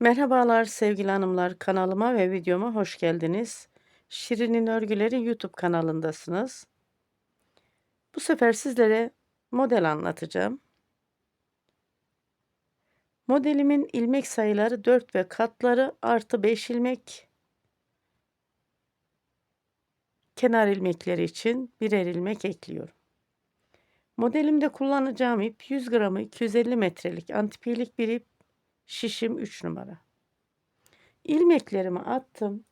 Merhabalar sevgili hanımlar, kanalıma ve videoma hoş geldiniz. Şirin'in Örgüleri YouTube kanalındasınız. Bu sefer sizlere model anlatacağım. Modelimin ilmek sayıları 4 ve katları artı 5 ilmek. Kenar ilmekleri için birer ilmek ekliyorum. Modelimde kullanacağım ip 100 gramı 250 metrelik antipiyelik bir ip, şişim 3 numara. İlmeklerimi attım.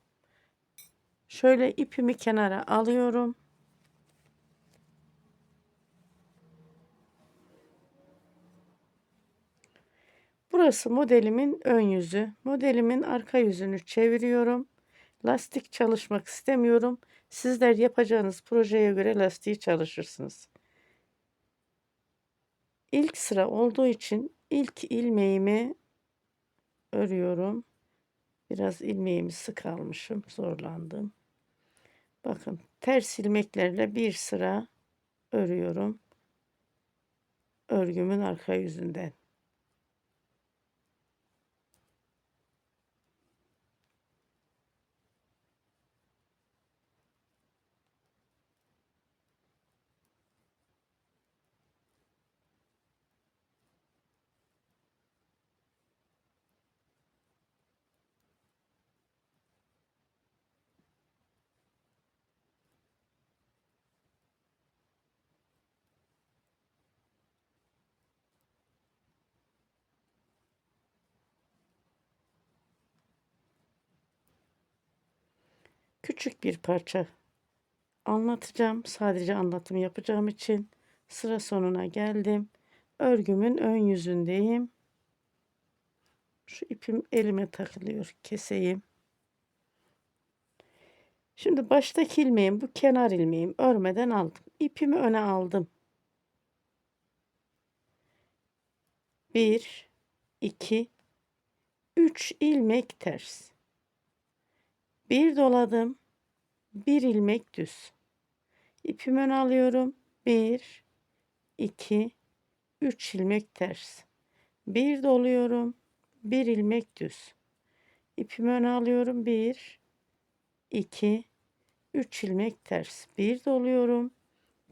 Şöyle ipimi kenara alıyorum. Burası modelimin ön yüzü. Modelimin arka yüzünü çeviriyorum. Lastik çalışmak istemiyorum. Sizler yapacağınız projeye göre lastiği çalışırsınız. İlk sıra olduğu için ilk ilmeğimi örüyorum. Biraz ilmeğimi sık almışım, zorlandım. Bakın ters ilmeklerle bir sıra örüyorum. Örgümün arka yüzünden. Küçük bir parça anlatacağım. Sadece anlatım yapacağım için sıra sonuna geldim. Örgümün ön yüzündeyim. Şu ipim elime takılıyor. Keseyim. Şimdi baştaki ilmeğim, bu kenar ilmeğim, örmeden aldım. İpimi öne aldım. 1 2 3 ilmek ters. Bir doladım. Bir ilmek düz. İpimi öne alıyorum. 1 2 3 ilmek ters. Bir doluyorum. Bir ilmek düz. İpimi öne alıyorum. 1 2 3 ilmek ters. Bir doluyorum.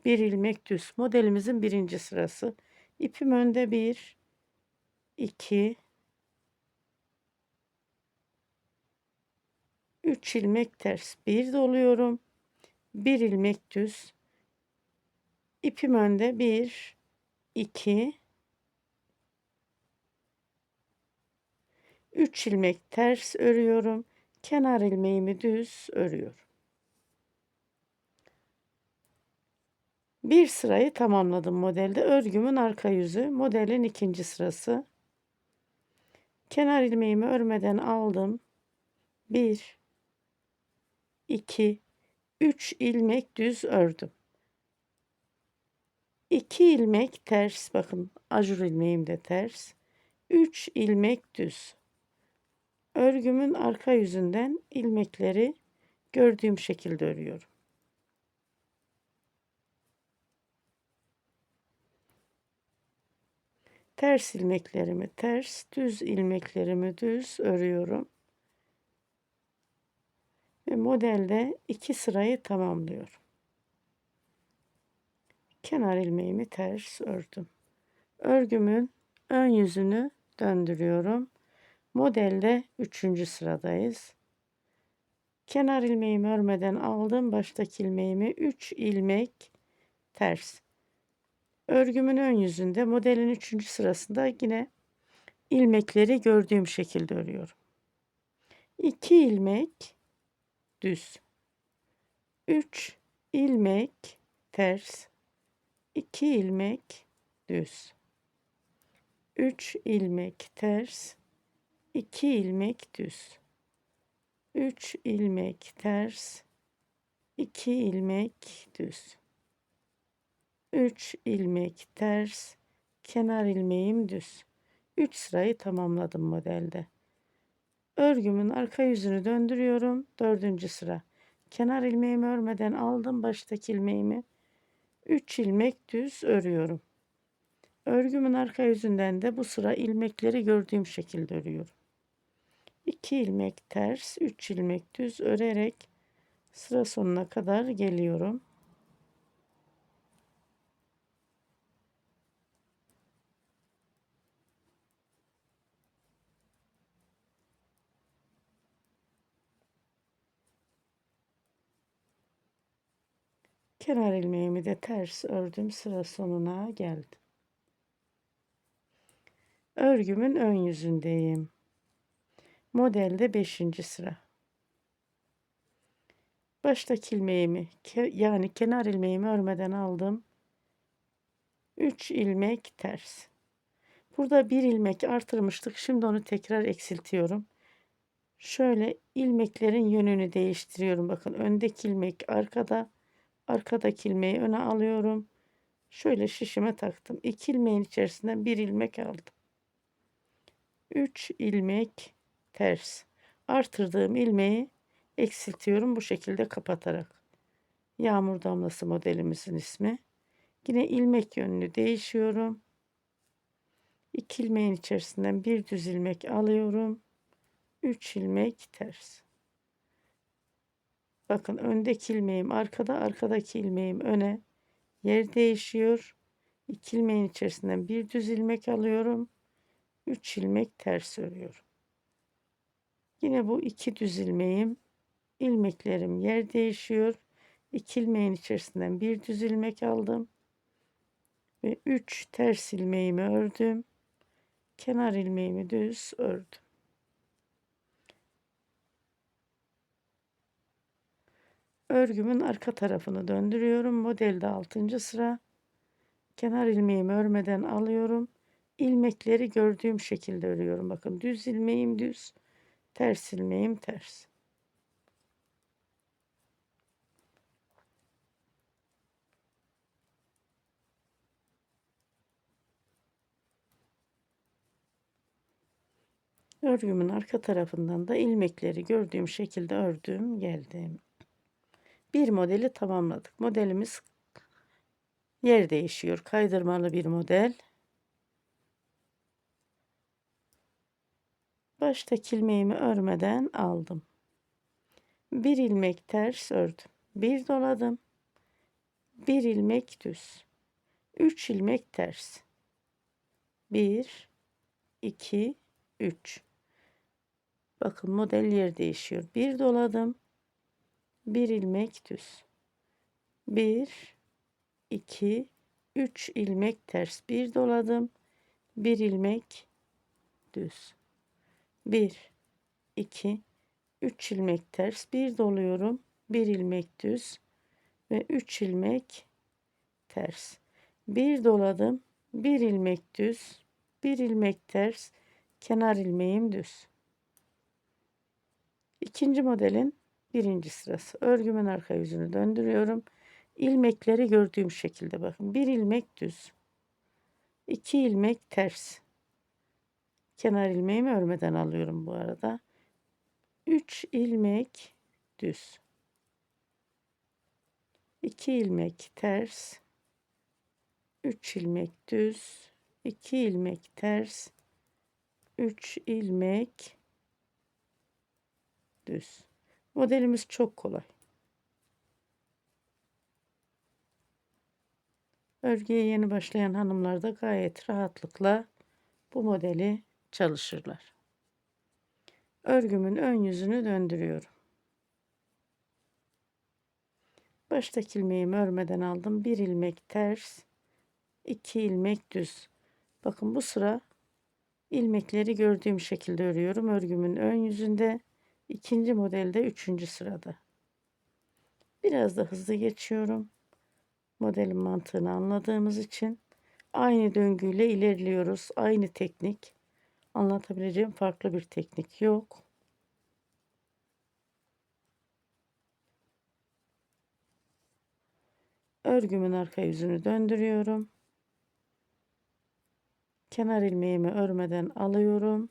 Bir ilmek düz. Modelimizin birinci sırası. İpim önde. 1 2 3 ilmek ters. Bir doluyorum. Bir ilmek düz. İpim önde. 1 2 3 ilmek ters örüyorum. Kenar ilmeğimi düz örüyorum. Bir sırayı tamamladım modelde. Örgümün arka yüzü. Modelin ikinci sırası. Kenar ilmeğimi örmeden aldım. 1 2 3 ilmek düz ördüm. 2 ilmek ters, bakın ajur ilmeğim de ters. 3 ilmek düz. Örgümün arka yüzünden ilmekleri gördüğüm şekilde örüyorum. Ters ilmeklerimi ters, düz ilmeklerimi düz örüyorum. Ve modelde 2 sırayı tamamlıyorum. Kenar ilmeğimi ters ördüm. Örgümün ön yüzünü döndürüyorum. Modelde 3. sıradayız. Kenar ilmeğimi örmeden aldım. Baştaki ilmeğimi 3 ilmek ters. Örgümün ön yüzünde modelin 3. sırasında yine ilmekleri gördüğüm şekilde örüyorum. 2 ilmek düz. 3 ilmek ters. 2 ilmek düz. 3 ilmek ters. 2 ilmek düz. 3 ilmek ters. 2 ilmek düz. 3 ilmek ters. Kenar ilmeğim düz. 3 sırayı tamamladım modelde. Örgümün arka yüzünü döndürüyorum. 4. sıra. Kenar ilmeğimi örmeden aldım. Baştaki ilmeğimi 3 ilmek düz örüyorum. Örgümün arka yüzünden de bu sıra ilmekleri gördüğüm şekilde örüyorum. 2 ilmek ters, 3 ilmek düz örerek sıra sonuna kadar geliyorum. Kenar ilmeğimi de ters ördüm, sıra sonuna geldim. Örgümün ön yüzündeyim. Modelde 5. sıra. Baştaki ilmeğimi yani kenar ilmeğimi örmeden aldım. 3 ilmek ters. Burada bir ilmek artırmıştık. Şimdi onu tekrar eksiltiyorum. Şöyle ilmeklerin yönünü değiştiriyorum. Bakın öndeki ilmek arkada, arkadaki ilmeği öne alıyorum. Şöyle şişime taktım. 2 ilmeğin içerisinden bir ilmek aldım. 3 ilmek ters. Artırdığım ilmeği eksiltiyorum bu şekilde kapatarak. Yağmur damlası modelimizin ismi. Yine ilmek yönünü değişiyorum. 2 ilmeğin içerisinden bir düz ilmek alıyorum. 3 ilmek ters. Bakın öndeki ilmeğim arkada, arkadaki ilmeğim öne. Yer değişiyor. 2 ilmeğin içerisinden bir düz ilmek alıyorum. 3 ilmek ters örüyorum. Yine bu 2 düz ilmeğim, ilmeklerim yer değişiyor. 2 ilmeğin içerisinden bir düz ilmek aldım ve 3 ters ilmeğimi ördüm. Kenar ilmeğimi düz ördüm. Örgümün arka tarafını döndürüyorum. Modelde 6. sıra. Kenar ilmeğimi örmeden alıyorum. İlmekleri gördüğüm şekilde örüyorum. Bakın düz ilmeğim düz, ters ilmeğim ters. Örgümün arka tarafından da ilmekleri gördüğüm şekilde ördüm, geldim. Bir modeli tamamladık. Modelimiz yer değişiyor. Kaydırmalı bir model. Baştaki ilmeğimi örmeden aldım. Bir ilmek ters ördüm. Bir doladım. Bir ilmek düz. 3 ilmek ters. 1 2 3. Bakın model yer değişiyor. Bir doladım. Bir ilmek düz. 1 2 3 ilmek ters. Bir doladım. Bir ilmek düz. 1 2 3 ilmek ters, bir doluyorum, bir ilmek düz ve 3 ilmek ters. Bir doladım, bir ilmek düz, bir ilmek ters, kenar ilmeğim düz. İkinci modelin 1. sırası. Örgümün arka yüzünü döndürüyorum. İlmekleri gördüğüm şekilde bakın. Bir ilmek düz, 2 ilmek ters. Kenar ilmeğimi örmeden alıyorum bu arada. 3 ilmek düz. 2 ilmek ters, 3 ilmek düz, 2 ilmek ters, 3 ilmek düz. Modelimiz çok kolay. Örgüye yeni başlayan hanımlar da gayet rahatlıkla bu modeli çalışırlar. Örgümün ön yüzünü döndürüyorum. Baştaki ilmeğimi örmeden aldım. 1 ilmek ters, 2 ilmek düz. Bakın bu sıra ilmekleri gördüğüm şekilde örüyorum. Örgümün ön yüzünde, ikinci modelde 3. sırada. Biraz da hızlı geçiyorum. Modelin mantığını anladığımız için aynı döngüyle ilerliyoruz. Aynı teknik. Anlatabileceğim farklı bir teknik yok. Örgümün arka yüzünü döndürüyorum. Kenar ilmeğimi örmeden alıyorum.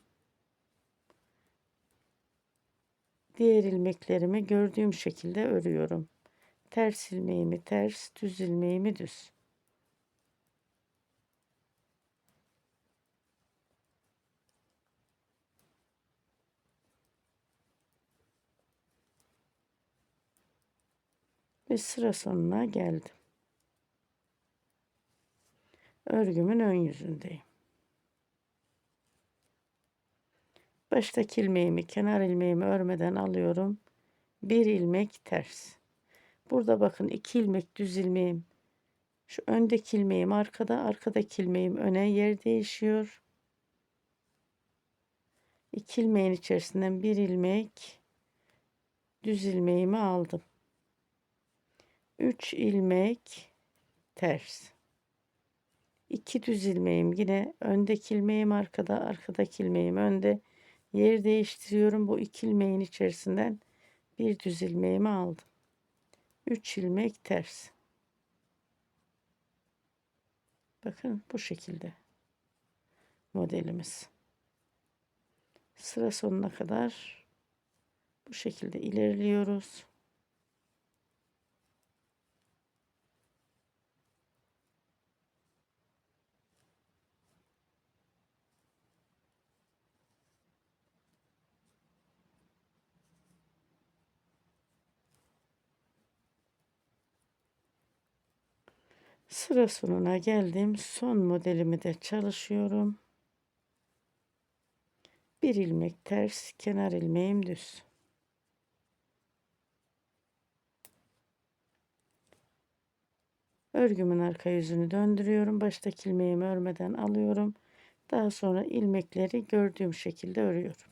Diğer ilmeklerimi gördüğüm şekilde örüyorum. Ters ilmeğimi ters, düz ilmeğimi düz. Ve sıra sonuna geldim. Örgümün ön yüzündeyim. Baştaki ilmeğimi, kenar ilmeğimi örmeden alıyorum. Bir ilmek ters. Burada bakın 2 ilmek düz ilmeğim. Şu öndeki ilmeğim arkada, arkadaki ilmeğim öne, yer değişiyor. 2 ilmeğin içerisinden bir ilmek düz ilmeğimi aldım. 3 ilmek ters. 2 düz ilmeğim, yine öndeki ilmeğim arkada, arkadaki ilmeğim önde. Yer değiştiriyorum. Bu 2 ilmeğin içerisinden bir düz ilmeğimi aldım. 3 ilmek ters. Bakın bu şekilde modelimiz. Sıra sonuna kadar bu şekilde ilerliyoruz. Sıra sonuna geldim. Son modelimi de çalışıyorum. Bir ilmek ters, kenar ilmeğim düz. Örgümün arka yüzünü döndürüyorum. Baştaki ilmeğimi örmeden alıyorum. Daha sonra ilmekleri gördüğüm şekilde örüyorum.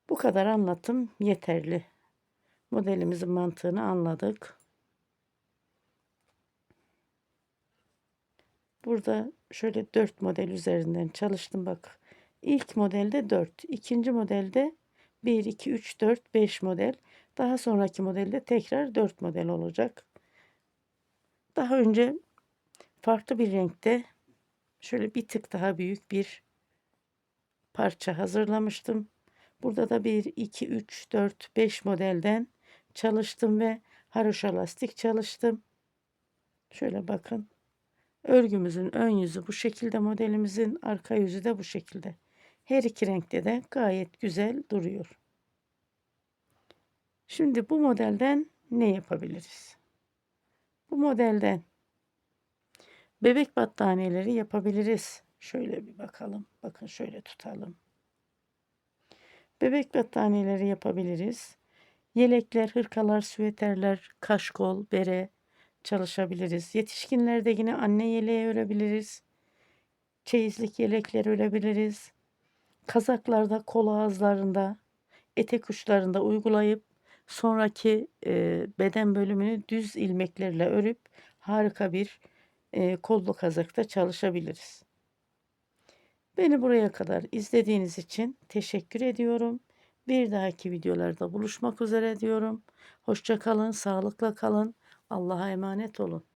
Bu kadar anlatım yeterli. Modelimizin mantığını anladık. Burada şöyle 4 model üzerinden çalıştım bak. İlk modelde 4, ikinci modelde 1, 2, 3, 4, 5 model. Daha sonraki modelde tekrar 4 model olacak. Daha önce farklı bir renkte şöyle bir tık daha büyük bir parça hazırlamıştım. Burada da 1, 2, 3, 4, 5 modelden çalıştım ve haroşa lastik çalıştım. Şöyle bakın. Örgümüzün ön yüzü bu şekilde, modelimizin arka yüzü de bu şekilde. Her iki renkte de gayet güzel duruyor. Şimdi bu modelden ne yapabiliriz? Bu modelden bebek battaniyeleri yapabiliriz. Şöyle bir bakalım. Bakın şöyle tutalım. Bebek battaniyeleri yapabiliriz. Yelekler, hırkalar, süveterler, kaşkol, bere çalışabiliriz. Yetişkinlerde yine anne yeleği örebiliriz. Çeyizlik yelekler örebiliriz. Kazaklarda, kol ağızlarında, etek uçlarında uygulayıp sonraki beden bölümünü düz ilmeklerle örüp harika bir kollu kazakta çalışabiliriz. Beni buraya kadar izlediğiniz için teşekkür ediyorum. Bir dahaki videolarda buluşmak üzere diyorum. Hoşça kalın, sağlıkla kalın. Allah'a emanet olun.